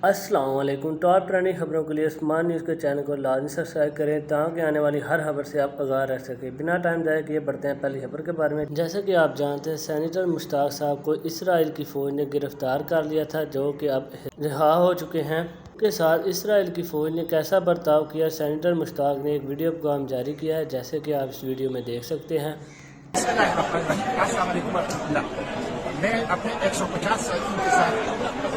अस्सलाम वालेकुम। Top trending खबरों के लिए उस्मान न्यूज़ के चैनल को लाजमी सब्सक्राइब करें ताकि आने वाली हर खबर से आप आगाह रह सकें। बिना टाइम ज़ाया किए बढ़ते हैं पहली खबर के बारे में। जैसे कि आप जानते हैं, सेनेटर मुश्ताक साहब को इसराइल की फ़ौज ने गिरफ़्तार कर लिया था, जो कि अब रिहा हो चुके हैं। के साथ इसराइल की फ़ौज ने कैसा बर्ताव किया, सेनेटर मुश्ताक ने एक वीडियो पैगाम जारी किया है, जैसे कि आप इस वीडियो में देख सकते हैं। मैं अपने 150 साथियों के साथ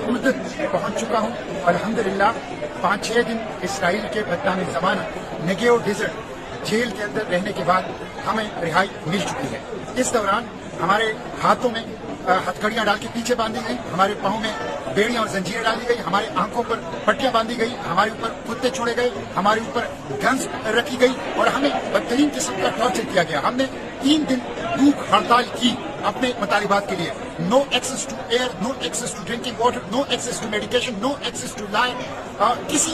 उर्दू पहुंच चुका हूं। अल्हम्दुलिल्लाह 5-6 दिन इसराइल के बदनामी ज़माना नेगेव डेजर्ट जेल के अंदर रहने के बाद हमें रिहाई मिल चुकी है। इस दौरान हमारे हाथों में हथकड़ियां डाल के पीछे बांधी गई, हमारे पाँव में बेड़ियां और जंजीरें डाली गई, हमारे आंखों पर पट्टियां बांधी गई, हमारे ऊपर कुत्ते छोड़े गए, हमारे ऊपर गन्स रखी गई और हमें बदतरीन किस्म का टॉर्चर किया गया। हमने 3 दिन भूख हड़ताल की अपने मुतालिबात के लिए। No access to air, no access to drinking water, no access to medication, no access to life, किसी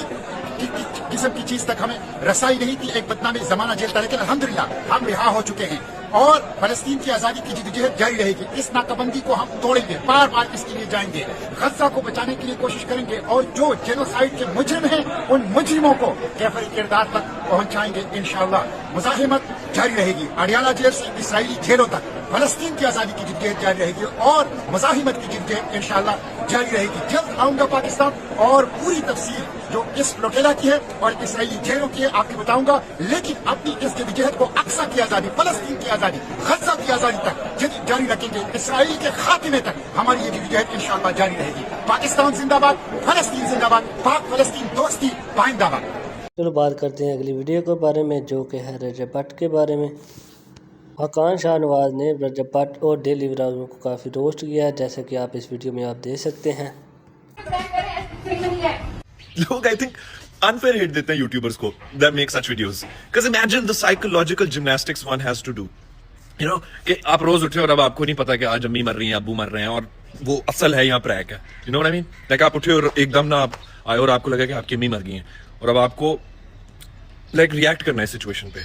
किस्म की चीज तक हमें रसाई नहीं थी। एक बदनामी जमाना जेल था, लेकिन अल्हम्दुलिल्लाह हम रिहा हो चुके हैं और फलस्तीन की आजादी की जिद्दोजहद जारी रहेगी। इस नाकाबंदी को हम तोड़ेंगे, बार बार इसके लिए जाएंगे, गजा को बचाने के लिए कोशिश करेंगे और जो जेनोसाइड के मुजरिम हैं उन मुजरिमों को कैफरी किरदार तक पहुंचाएंगे इंशाअल्लाह। मुजाहिमत जारी रहेगी, अडियाला जेल से इसराइली जेलों तक फलस्तीन की आजादी की जिद्दोजहद जारी रहेगी और मुजाहिमत की जिद्दोजहद इंशाअल्लाह जारी रहेगी। जल्द आऊंगा पाकिस्तान और पूरी तफसील जो इस लोकेला की है और इसराइली जेलों की है आपको बताऊंगा, लेकिन अपनी इस जिद्दोजहद को अक्सा की आजादी, फलस्तीन की आजादी, गजा की आजादी तक जारी रखेंगे। इसराइल के खात्मे तक हमारी ये जिद्दोजहद इंशाअल्लाह जारी रहेगी। पाकिस्तान जिंदाबाद, फलस्तीन जिंदाबाद, पाक फलस्तीन दोस्ती पाइंदाबाद। चलो बात करते हैं अगली वीडियो के बारे में, जो कि है रजब भट्ट के बारे में। हकान शाहनवाज ने रजब भट्ट और डेली व्लॉगर को काफ़ी रोस्ट किया है, जैसे कि आप इस वीडियो में आप देख सकते हैं। लोग आई थिंक अनफेयर हिट देते हैं यूट्यूबर्स को that make such videos because imagine the psychological gymnastics one has to do, you know, कि आप रोज उठे और अब आपको नहीं पता कि आज अम्मी मर रही हैं, अब्बू मर रहे हैं और वो असल है यहाँ प्रैक है, you know what I mean? Like आप उठे और एकदम ना आप आए और आपको लगा कि आपकी अम्मी मर गई हैं और अब आपको लाइक रिएक्ट करना है सिचुएशन पे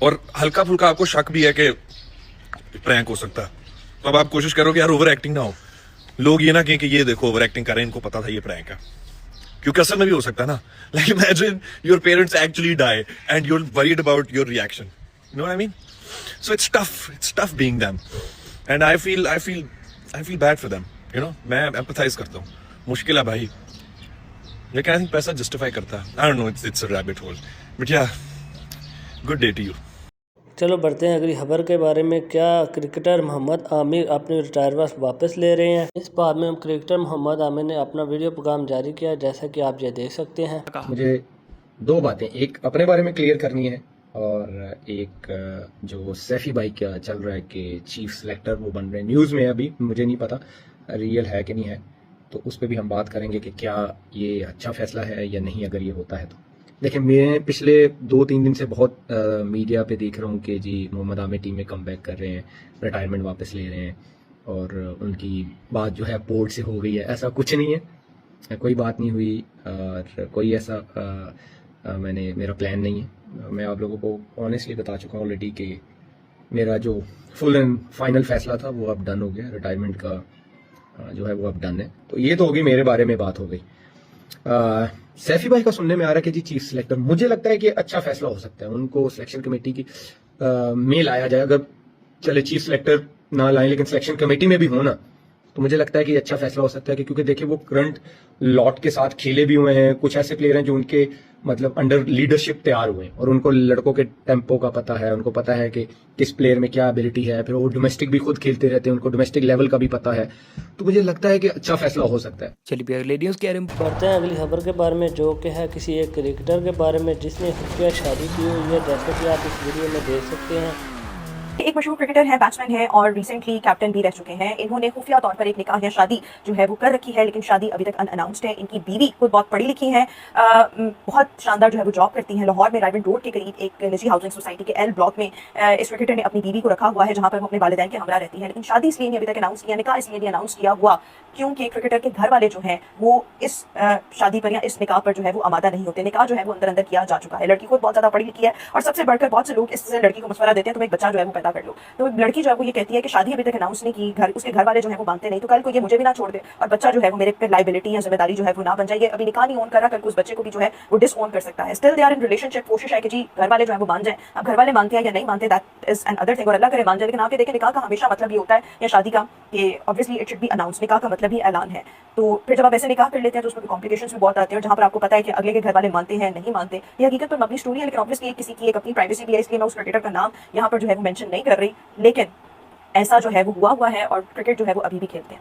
और हल्का फुल्का आपको शक भी है कि प्रैंक हो सकता है, तो अब आप कोशिश करो कि यार ओवर एक्टिंग ना हो, लोग ये ना कहें कि ये देखो ओवर एक्टिंग कर रहे हैं, इनको पता था ये प्रैंक है, क्योंकि असल में भी हो सकता है ना। Like imagine your parents actually die and you are worried about your reaction, you know what I mean? So it's tough being them and I feel bad for them, you know. मैं empathise करता हूँ, मुश्किल है भाई, लेकिन I think पैसा justify करता है। I don't know, it's a rabbit hole, but या गुड डे टू यू। चलो बढ़ते हैं अगली खबर के बारे में। क्या क्रिकेटर मोहम्मद आमिर अपनी रिटायरमेंट वापस ले रहे हैं? इस बात में क्रिकेटर मोहम्मद आमिर ने अपना वीडियो पैगाम जारी किया, जैसा कि आप ये देख सकते हैं। मुझे 2 बातें, एक अपने बारे में क्लियर करनी है और एक जो सैफी भाई का चल रहा है कि चीफ सिलेक्टर वो बन रहे हैं, न्यूज़ में अभी मुझे नहीं पता रियल है कि नहीं है, तो उस पर भी हम बात करेंगे कि क्या ये अच्छा फैसला है या नहीं अगर ये होता है तो। देखिए, मैं पिछले 2-3 दिन से बहुत मीडिया पे देख रहा हूँ कि जी मोहम्मद आमिर टीम में कम बैक कर रहे हैं, रिटायरमेंट वापस ले रहे हैं और उनकी बात जो है बोर्ड से हो गई है। ऐसा कुछ नहीं है, कोई बात नहीं हुई और कोई ऐसा मेरा प्लान नहीं है। मैं आप लोगों को ऑनेस्टली बता चुका हूँ ऑलरेडी कि मेरा जो फुल एंड फाइनल फैसला था वो अब डन हो गया, रिटायरमेंट का जो है वो अब डन है। तो ये तो होगी, मेरे बारे में बात हो गई। सैफी भाई का सुनने में आ रहा है कि जी चीफ सिलेक्टर, मुझे लगता है कि अच्छा फैसला हो सकता है, उनको सिलेक्शन कमेटी की में लाया जाए। अगर चले चीफ सिलेक्टर ना लाए लेकिन सिलेक्शन कमेटी में भी हो ना, तो मुझे लगता है कि अच्छा फैसला हो सकता है कि क्योंकि देखिए वो करंट लॉट के साथ खेले भी हुए हैं, कुछ ऐसे प्लेयर हैं जो उनके मतलब अंडर लीडरशिप तैयार हुए हैं और उनको लड़कों के टेम्पो का पता है, उनको पता है कि किस प्लेयर में क्या एबिलिटी है, फिर वो डोमेस्टिक भी खुद खेलते रहते हैं, उनको डोमेस्टिक लेवल का भी पता है, तो मुझे लगता है कि अच्छा फैसला हो सकता है। चलिए अगली न्यूज़ के बारे में बढ़ते हैं, अगली खबर के बारे में, जो कि है किसी एक क्रिकेटर के बारे में जिसने खुफिया शादी की हुई है, जैसे कि आप इस वीडियो में देख सकते हैं। एक मशहूर क्रिकेटर है, बैट्समैन है और रिसेंटली कैप्टन भी रह चुके हैं। इन्होंने खुफिया तौर पर एक निकाह या शादी जो है वो कर रखी है, लेकिन शादी अभी तक अनअनाउंस्ड है। इनकी बीवी खुद बहुत पढ़ी लिखी हैं, बहुत शानदार जो है वो जॉब करती हैं। लाहौर में राइवन रोड के करीब एक निजी हाउसिंग सोसाइटी के एल ब्लॉक में इस क्रिकेटर ने अपनी बीवी को रखा हुआ है, जहां पर वो अपने वालिदैन के हमरा रहती है। लेकिन शादी इसलिए नहीं अभी तक अनाउंस किया, निकाह इसलिए नहीं अनाउंस किया हुआ क्योंकि क्रिकेटर के घर वाले जो हैं वो इस शादी पर या इस निकाह पर जो है वो आमादा नहीं होते। निकाह जो है वो अंदर अंदर किया जा चुका है। लड़की खुद बहुत ज्यादा पढ़ी लिखी है और सबसे बढ़कर बहुत से लोग इस लड़की को मशवरा देते हैं तुम एक बच्चा जो है वो अदा कर लो। तो लड़की जो है वो ये कहती है कि शादी अभी तक अनाउंस नहीं की, उसके घर वाले जो है वो मानते नहीं, तो कल को ये मुझे भी ना छोड़ दे और बच्चा जो है वो मेरे पे लाइबिलिटी या जिम्मेदारी जो है वो ना बन जाए। अभी निकाह नहीं ऑन करा, कल को उस बच्चे को भी जो है वो डिसऑन कर सकता है। Still they are in relationship, कोशिश है कि जी घर वाले जो है वो मान जाए। अब घर वाले मानते हैं या नहीं मानते, that is an other thing, और अल्लाह करे मान जाए। लेकिन आप ये देखें, निकाह का हमेशा मतलब ये होता है या शादी का कि obviously it should be announce, निकाह का मतलब ही ऐलान है। तो फिर जब आप ऐसे निकाह कर लेते हैं तो उसमें कॉम्प्लिकेशंस भी बहुत आते हैं, और जहाँ पर आपको पता है कि अगले के घर वाले मानते हैं नहीं मानते, ये हकीकत पर मबनी स्टोरी है, लेकिन ऑब्वियसली किसी की एक अपनी प्राइवेसी भी है, इसलिए मैं उस क्रिकेटर का नाम यहाँ पर जो है वो मेंशन नहीं कर रही। लेकिन ऐसा जो है वो हुआ है और क्रिकेट जो है वो अभी भी खेलते हैं।